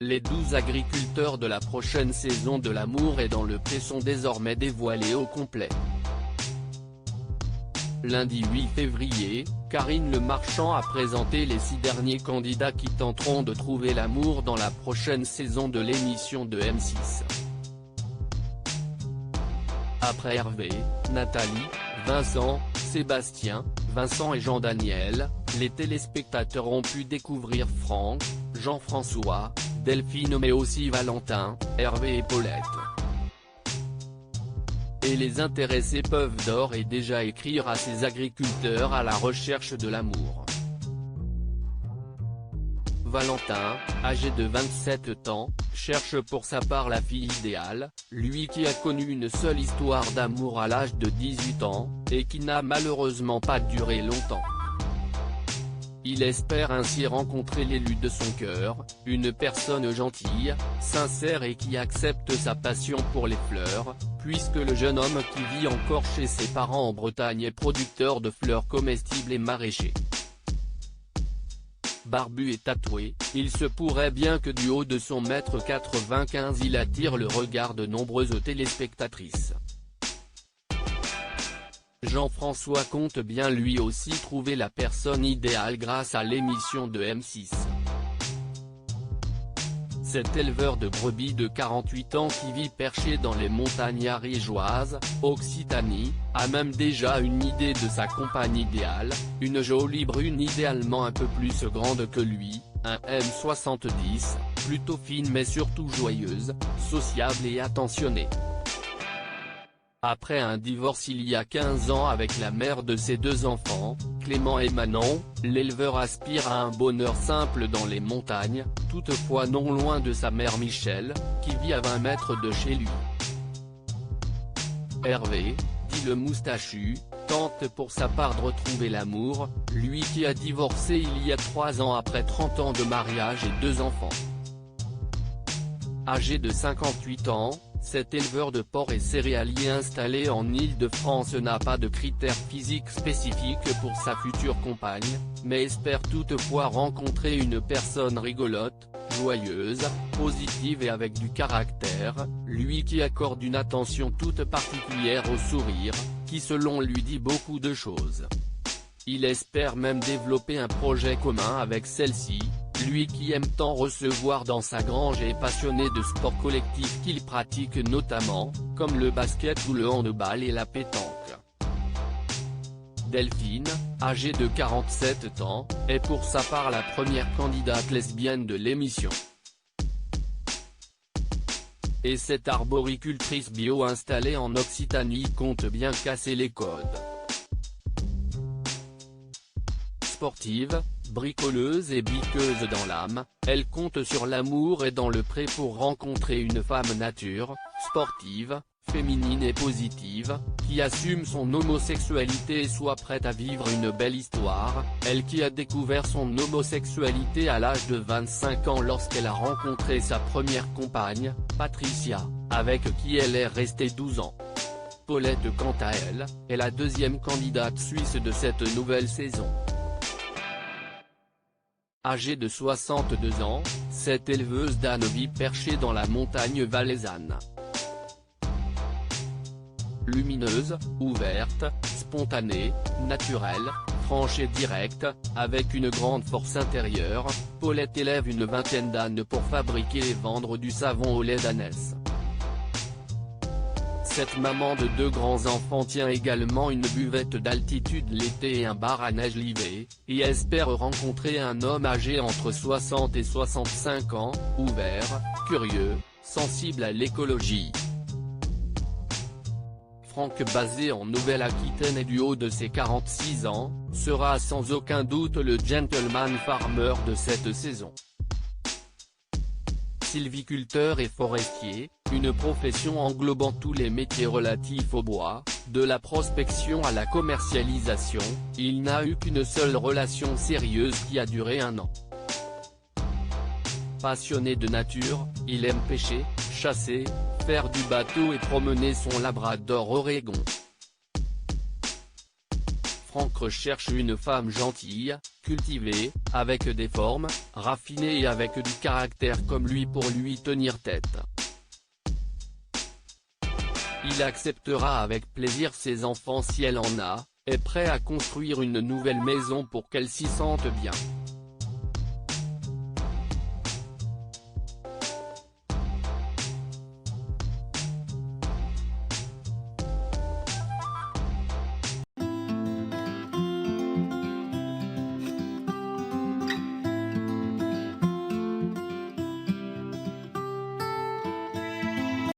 Les 12 agriculteurs de la prochaine saison de L'amour est dans le pré sont désormais dévoilés au complet. Lundi 8 février, Karine Le Marchand a présenté les 6 derniers candidats qui tenteront de trouver l'amour dans la prochaine saison de l'émission de M6. Après Hervé, Nathalie, Vincent, Sébastien, Vincent et Jean-Daniel, les téléspectateurs ont pu découvrir Franck, Jean-François, Delphine mais aussi Valentin, Hervé et Paulette. Et les intéressés peuvent d'ores et déjà écrire à ces agriculteurs à la recherche de l'amour. Valentin, âgé de 27 ans, cherche pour sa part la fille idéale, lui qui a connu une seule histoire d'amour à l'âge de 18 ans, et qui n'a malheureusement pas duré longtemps. Il espère ainsi rencontrer l'élu de son cœur, une personne gentille, sincère et qui accepte sa passion pour les fleurs, puisque le jeune homme qui vit encore chez ses parents en Bretagne est producteur de fleurs comestibles et maraîcher. Barbu et tatoué, il se pourrait bien que du haut de son 1,95 m il attire le regard de nombreuses téléspectatrices. Jean-François compte bien lui aussi trouver la personne idéale grâce à l'émission de M6. Cet éleveur de brebis de 48 ans qui vit perché dans les montagnes ariégeoises, Occitanie, a même déjà une idée de sa compagne idéale, une jolie brune idéalement un peu plus grande que lui, un M70, plutôt fine mais surtout joyeuse, sociable et attentionnée. Après un divorce il y a 15 ans avec la mère de ses 2 enfants, Clément et Manon, l'éleveur aspire à un bonheur simple dans les montagnes, toutefois non loin de sa mère Michel, qui vit à 20 mètres de chez lui. Hervé, dit le moustachu, tente pour sa part de retrouver l'amour, lui qui a divorcé il y a 3 ans après 30 ans de mariage et 2 enfants. Âgé de 58 ans, cet éleveur de porcs et céréalier installé en Île-de-France n'a pas de critères physiques spécifiques pour sa future compagne, mais espère toutefois rencontrer une personne rigolote, joyeuse, positive et avec du caractère, lui qui accorde une attention toute particulière au sourire, qui selon lui dit beaucoup de choses. Il espère même développer un projet commun avec celle-ci, lui qui aime tant recevoir dans sa grange et est passionné de sports collectifs qu'il pratique notamment, comme le basket ou le handball et la pétanque. Delphine, âgée de 47 ans, est pour sa part la première candidate lesbienne de l'émission. Et cette arboricultrice bio installée en Occitanie compte bien casser les codes. Sportive, bricoleuse et biqueuse dans l'âme, elle compte sur l'amour et dans le pré pour rencontrer une femme nature, sportive, féminine et positive, qui assume son homosexualité et soit prête à vivre une belle histoire, elle qui a découvert son homosexualité à l'âge de 25 ans lorsqu'elle a rencontré sa première compagne, Patricia, avec qui elle est restée 12 ans. Paulette quant à elle, est la deuxième candidate suisse de cette nouvelle saison. Âgée de 62 ans, cette éleveuse d'ânes vit perchée dans la montagne valaisanne. Lumineuse, ouverte, spontanée, naturelle, franche et directe, avec une grande force intérieure, Paulette élève une vingtaine d'ânes pour fabriquer et vendre du savon au lait d'ânesse. Cette maman de 2 grands enfants tient également une buvette d'altitude l'été et un bar à neige l'hiver, et espère rencontrer un homme âgé entre 60 et 65 ans, ouvert, curieux, sensible à l'écologie. Franck, basé en Nouvelle-Aquitaine et du haut de ses 46 ans, sera sans aucun doute le gentleman farmer de cette saison. Sylviculteur et forestier, une profession englobant tous les métiers relatifs au bois, de la prospection à la commercialisation, il n'a eu qu'une seule relation sérieuse qui a duré 1 an. Passionné de nature, il aime pêcher, chasser, faire du bateau et promener son labrador Oregon. Franck recherche une femme gentille, cultivée, avec des formes, raffinée et avec du caractère comme lui pour lui tenir tête. Il acceptera avec plaisir ses enfants si elle en a, est prêt à construire une nouvelle maison pour qu'elle s'y sente bien.